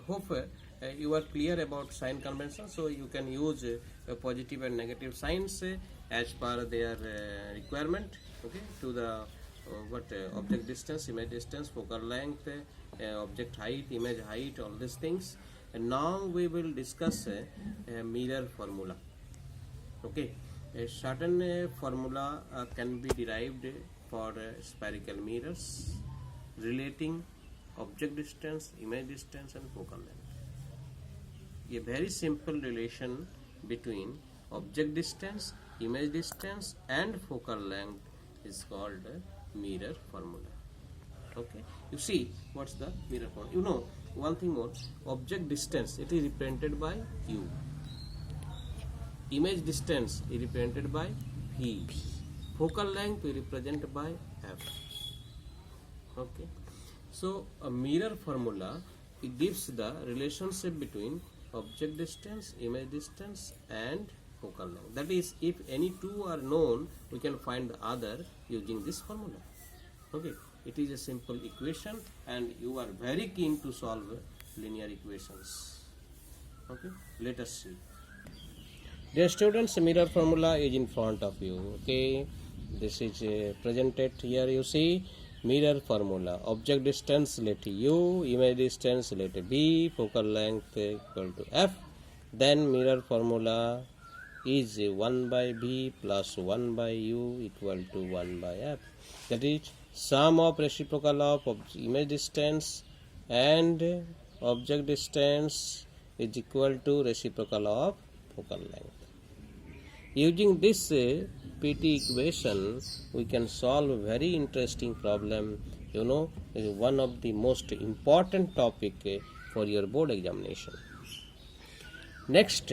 hope you are clear about sign convention, so you can use positive and negative signs as per their requirement. Okay, to the object distance, image distance, focal length, object height, image height, all these things. And now we will discuss a mirror formula. Okay, a certain formula can be derived for spherical mirrors relating object distance, image distance and focal length. A very simple relation between object distance, image distance and focal length is called mirror formula. Okay, you see what's the mirror formula. You know one thing more, object distance, it is represented by u, image distance is represented by v, focal length we represent by f. Okay, so a mirror formula, it gives the relationship between object distance, image distance and focal length. That is, if any two are known, we can find the other using this formula. Okay, it is a simple equation and you are very keen to solve linear equations. Okay, let us see. Dear students, mirror formula is in front of you. Okay, this is presented here. You see mirror formula, object distance let u, image distance let b, focal length equal to f. Then mirror formula is 1 by b plus 1 by u equal to 1 by f. That is sum of reciprocal of image distance and object distance is equal to reciprocal of focal length. Using this PT equation, we can solve a very interesting problem. You know, one of the most important topic for your board examination. Next,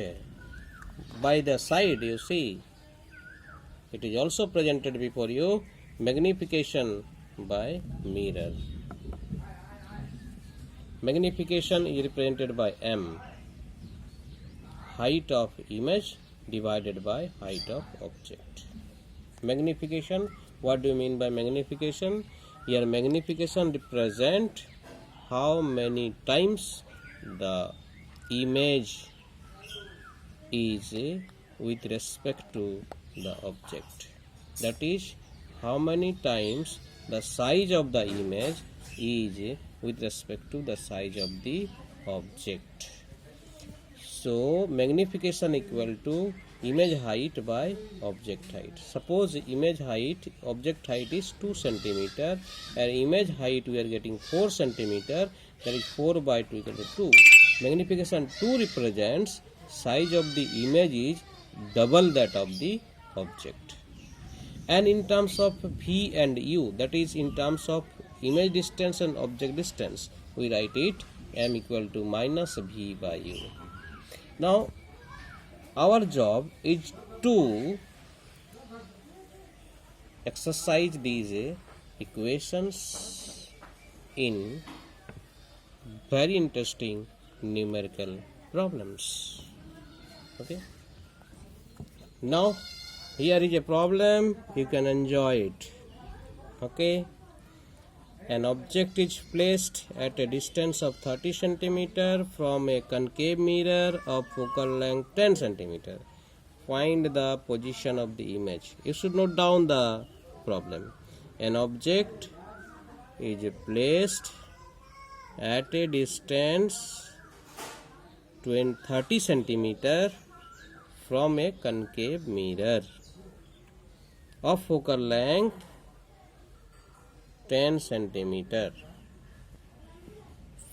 by the side, you see, it is also presented before you, magnification by mirror. Magnification is represented by m, height of image divided by height of object. Magnification, what do you mean by magnification? Here magnification represent how many times the image is with respect to the object. That is, how many times the size of the image is with respect to the size of the object. So magnification equal to image height by object height. Suppose image height, object height is 2 cm and image height we are getting 4 cm, that is 4 by 2 equal to 2. Magnification 2 represents size of the image is double that of the object. And in terms of v and u, that is in terms of image distance and object distance, we write it m equal to minus v by u. Now, our job is to exercise these equations in very interesting numerical problems. Okay. Now, here is a problem, you can enjoy it. Okay. An object is placed at a distance of 30 cm from a concave mirror of focal length 10 cm. Find the position of the image. You should note down the problem. An object is placed at a distance 30 cm from a concave mirror of focal length 10 cm.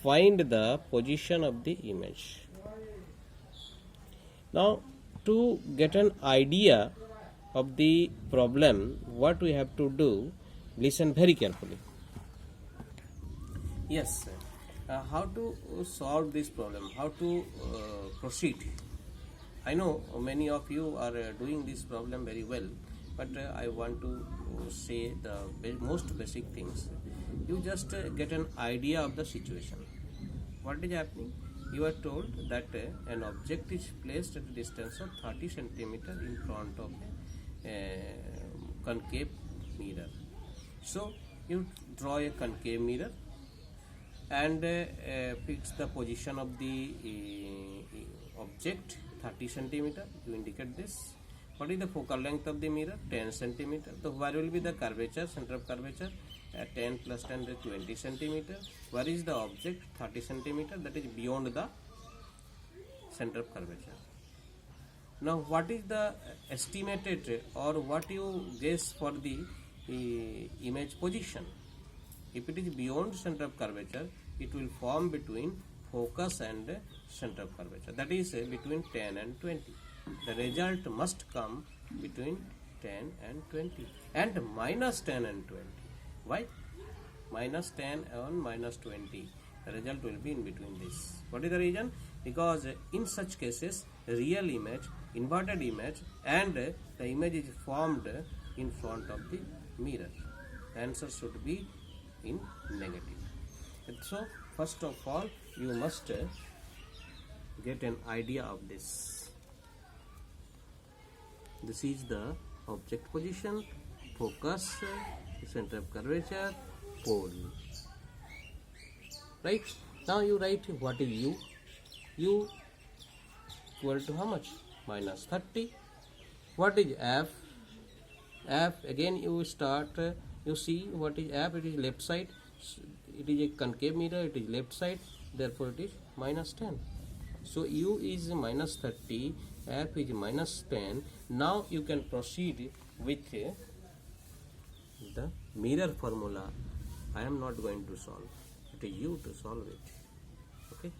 Find the position of the image. Now, to get an idea of the problem, what we have to do, listen very carefully. Yes, how to solve this problem, how to proceed. I know many of you are doing this problem very well, but I want to say the most basic things. You just get an idea of the situation. What is happening? You are told that an object is placed at a distance of 30 cm in front of a concave mirror. So you draw a concave mirror and fix the position of the object 30 centimeter. You indicate this. What is the focal length of the mirror? 10 centimeter. So where will be the curvature, center of curvature? 10 plus 10 is 20 centimeter. Where is the object? 30 centimeter. That is beyond the center of curvature. Now what is the estimated or what you guess for the image position? If it is beyond center of curvature, it will form between focus and center of curvature. That is between 10 and 20. The result must come between 10 and 20 and minus 10 and 20. Why? Minus 10 and minus 20. The result will be in between this. What is the reason? Because in such cases, real image, inverted image, and the image is formed in front of the mirror. The answer should be in negative. And so, first of all, you must get an idea of this. This is the object position, focus, center of curvature, pole. Right? Now you write what is U. U equal to how much? Minus 30. What is F? F, again you start, you see what is F, it is left side. It is a concave mirror, it is left side, therefore it is minus 10. So U is minus 30, F is minus 10. Now you can proceed with the mirror formula. I am not going to solve. It is you to solve it. Okay.